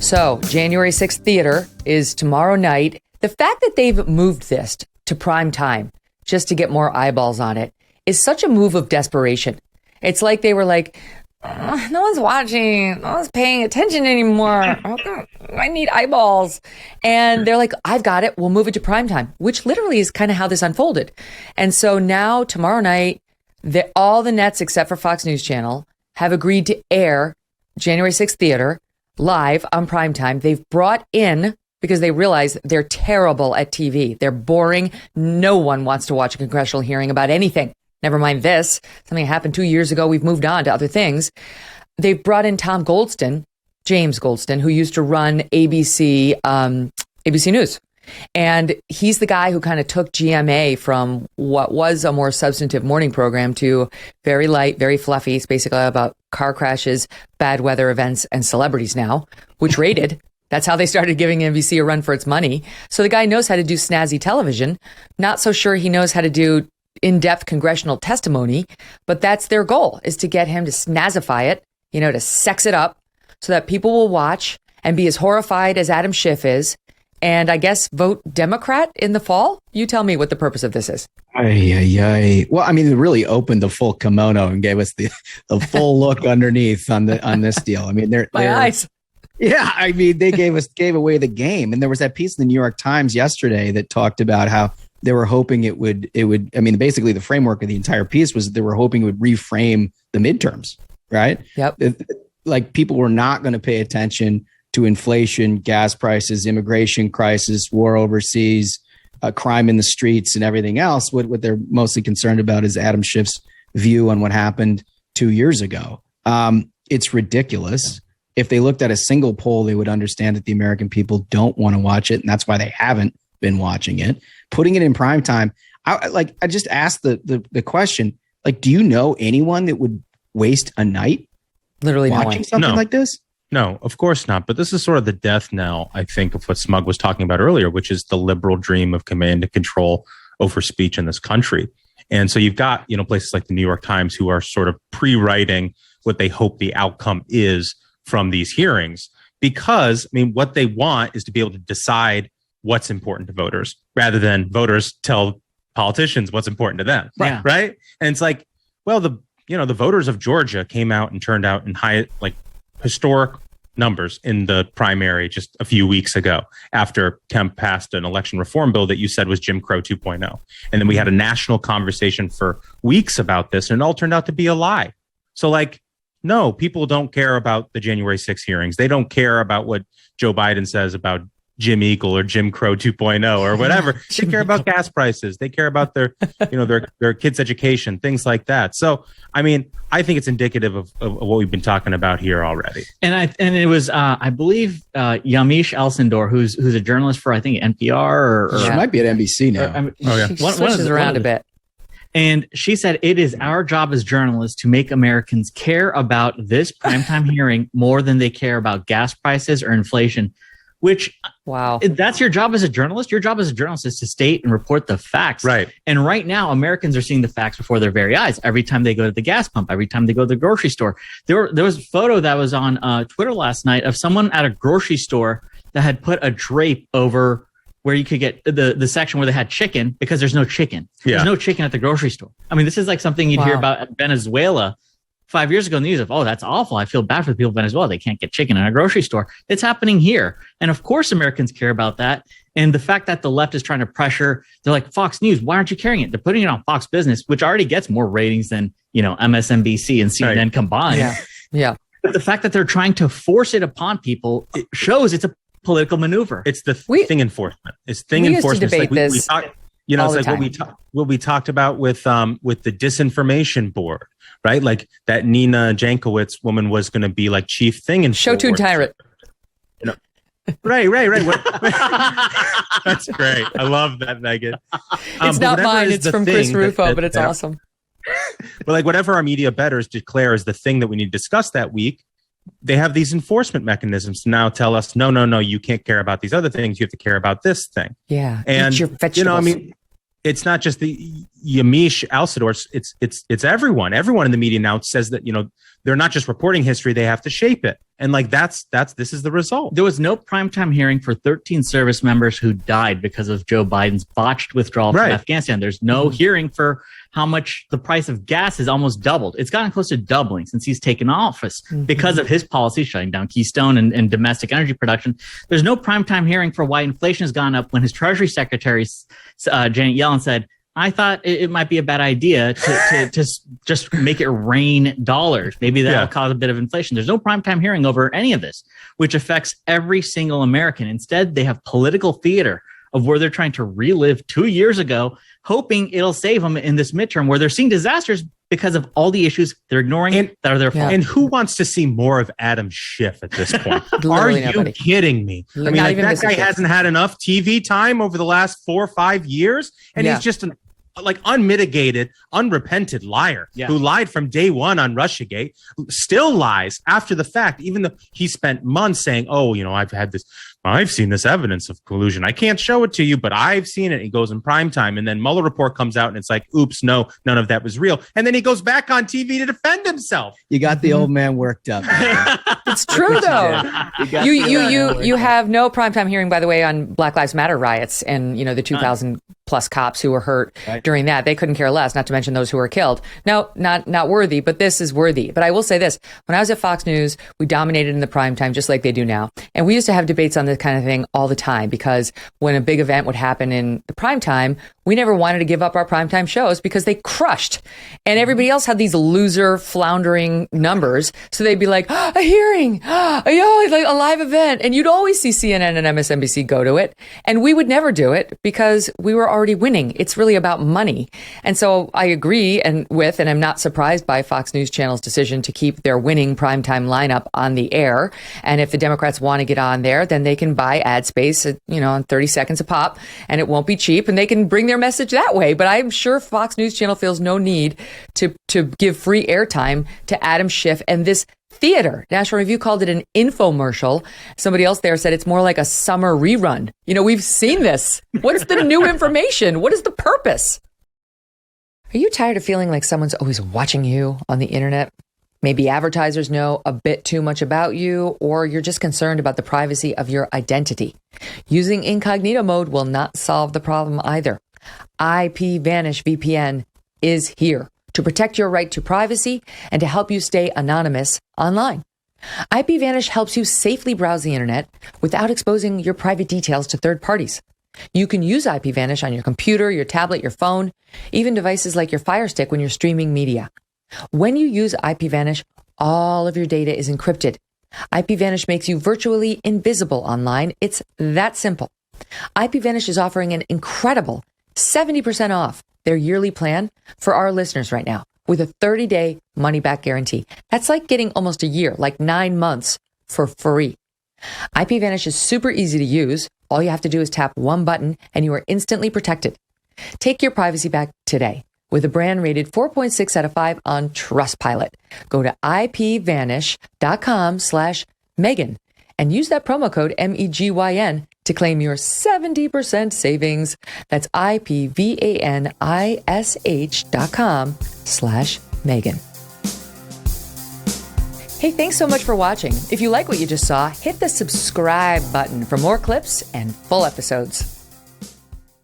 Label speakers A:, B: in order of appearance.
A: So January 6th theater is tomorrow night. The fact that they've moved this to prime time just to get more eyeballs on it is such a move of desperation. It's like they were like, no one's watching, no one's paying attention anymore. I need eyeballs. And they're like, I've got it. We'll move it to primetime, which literally is kind of how this unfolded. And so now tomorrow night, all the nets except for Fox News Channel have agreed to air January 6th theater live on primetime. They've brought in, because they realize they're terrible at TV. They're boring. No one wants to watch a congressional hearing about anything. Never mind this. Something happened 2 years ago. We've moved on to other things. They've brought in Tom Goldston, James Goldston, who used to run ABC News. And he's the guy who kind of took GMA from what was a more substantive morning program to very light, very fluffy. It's basically about car crashes, bad weather events, and celebrities now, which rated. That's how they started giving NBC a run for its money. So the guy knows how to do snazzy television. Not so sure he knows how to do in-depth congressional testimony, but that's their goal, is to get him to snazify it, to sex it up so that people will watch and be as horrified as Adam Schiff is, and I guess vote Democrat in the fall. You tell me what the purpose of this is.
B: Well, I mean, it really opened the full kimono and gave us the full look underneath on this deal. I mean, they're
A: eyes.
B: Yeah, I mean, they gave away the game. And there was that piece in the New York Times yesterday that talked about how they were hoping it would, I mean, basically the framework of the entire piece was that they were hoping it would reframe the midterms, right?
A: Yep.
B: Like people were not going to pay attention to inflation, gas prices, immigration crisis, war overseas, crime in the streets and everything else. What they're mostly concerned about is Adam Schiff's view on what happened 2 years ago. It's ridiculous. If they looked at a single poll, they would understand that the American people don't want to watch it. And that's why they haven't been watching it. Putting it in prime time, I just asked the question, like, do you know anyone that would waste a night
A: literally
B: watching something like this?
C: No, of course not. But this is sort of the death knell, I think, of what Smug was talking about earlier, which is the liberal dream of command and control over speech in this country. And so you've got, places like the New York Times who are sort of pre-writing what they hope the outcome is from these hearings, because, I mean, what they want is to be able to decide what's important to voters rather than voters tell politicians what's important to them.
A: Yeah.
C: Right. And it's like, well, the voters of Georgia came out and turned out in historic numbers in the primary just a few weeks ago after Kemp passed an election reform bill that you said was Jim Crow 2.0. And then we had a national conversation for weeks about this, and it all turned out to be a lie. So no, people don't care about the January 6th hearings. They don't care about what Joe Biden says about Jim Eagle or Jim Crow 2.0 or whatever. They care about gas prices. They care about their kids' education, things like that. So, I mean, I think it's indicative of what we've been talking about here already.
D: And it was, I believe, Yamiche Alcindor, who's a journalist for, I think, NPR or
B: she might be at NBC now.
A: She switches around a bit.
D: And she said, it is our job as journalists to make Americans care about this primetime hearing more than they care about gas prices or inflation, which,
A: wow,
D: that's your job as a journalist. Your job as a journalist is to state and report the facts.
C: Right.
D: And right now, Americans are seeing the facts before their very eyes. Every time they go to the gas pump, every time they go to the grocery store. There was a photo that was on Twitter last night of someone at a grocery store that had put a drape over where you could get the section where they had chicken, because there's no chicken.
C: Yeah.
D: There's no chicken at the grocery store. I mean, this is like something you'd hear about at Venezuela 5 years ago in the news of, oh, that's awful. I feel bad for the people of Venezuela. They can't get chicken in a grocery store. It's happening here. And of course, Americans care about that. And the fact that the left is trying to pressure, they're like, Fox News, why aren't you carrying it? They're putting it on Fox Business, which already gets more ratings than, MSNBC and CNN combined.
A: Yeah.
D: But the fact that they're trying to force it upon people, it shows it's a political maneuver.
C: It's the thing enforcement. It's thing enforcement.
A: Used to debate this
C: what we talked about with the disinformation board, right? Like that Nina Jankowicz woman was going to be like chief thing enforcement.
A: Show tune tyrant.
C: Right. That's great. I love that, Megyn.
A: It's not mine. It's from Chris Rufo, but it's awesome.
C: But whatever our media betters declare is the thing that we need to discuss that week, they have these enforcement mechanisms to now tell us, no, you can't care about these other things. You have to care about this thing.
A: Yeah.
C: And,
A: eat your vegetables.
C: It's not just the Yamiche Alcindor. It's everyone. Everyone in the media now says that, they're not just reporting history, they have to shape it. And like this is the result.
D: There was no primetime hearing for 13 service members who died because of Joe Biden's botched withdrawal from Afghanistan. There's no hearing for how much the price of gas has almost doubled. It's gotten close to doubling since he's taken office because of his policy shutting down Keystone and domestic energy production. There's no primetime hearing for why inflation has gone up when his Treasury Secretary, Janet Yellen, said, I thought it might be a bad idea to just make it rain dollars. Maybe that'll cause a bit of inflation. There's no primetime hearing over any of this, which affects every single American. Instead, they have political theater of where they're trying to relive 2 years ago, hoping it'll save them in this midterm where they're seeing disasters because of all the issues they're ignoring that are their fault.
C: And who wants to see more of Adam Schiff at this point? Are you kidding me? I mean, like, that guy hasn't had enough TV time over the last 4 or 5 years, and he's just an unmitigated, unrepented liar who lied from day one on Russiagate, still lies after the fact, even though he spent months saying, I've seen this evidence of collusion. I can't show it to you, but I've seen it. He goes in prime time, and then Mueller report comes out and it's like, oops, no, none of that was real. And then he goes back on TV to defend himself.
B: You got the old man worked up.
A: It's true though. You have no primetime hearing, by the way, on Black Lives Matter riots and the 2,000 plus cops who were hurt during that. They couldn't care less, not to mention those who were killed. No, not worthy, but this is worthy. But I will say this, when I was at Fox News, we dominated in the primetime just like they do now. And we used to have debates on this kind of thing all the time, because when a big event would happen in the primetime, we never wanted to give up our primetime shows because they crushed. And everybody else had these loser, floundering numbers. So they'd be like, a hearing, like a live event. And you'd always see CNN and MSNBC go to it. And we would never do it because we were already winning. It's really about money. And so I agree and I'm not surprised by Fox News Channel's decision to keep their winning primetime lineup on the air. And if the Democrats want to get on there, then they can buy ad space, on 30 seconds a pop, and it won't be cheap, and they can bring their message that way. But I'm sure Fox News Channel feels no need to give free airtime to Adam Schiff and this theater. National Review called it an infomercial. Somebody else there said it's more like a summer rerun. We've seen this. What's the new information? What is the purpose? Are you tired of feeling like someone's always watching you on the internet? Maybe advertisers know a bit too much about you, or you're just concerned about the privacy of your identity. Using incognito mode will not solve the problem either. IPVanish VPN is here to protect your right to privacy and to help you stay anonymous online. IPVanish helps you safely browse the internet without exposing your private details to third parties. You can use IPVanish on your computer, your tablet, your phone, even devices like your Fire Stick when you're streaming media. When you use IPVanish, all of your data is encrypted. IPVanish makes you virtually invisible online. It's that simple. IPVanish is offering an incredible 70% off their yearly plan for our listeners right now with a 30-day money-back guarantee. That's like getting almost a year, like 9 months for free. IPVanish is super easy to use. All you have to do is tap one button and you are instantly protected. Take your privacy back today with a brand rated 4.6 out of 5 on Trustpilot. Go to ipvanish.com/Megyn and use that promo code MEGYN to claim your 70% savings. That's ipvanish.com/Megyn. Hey, thanks so much for watching. If you like what you just saw, hit the subscribe button for more clips and full episodes.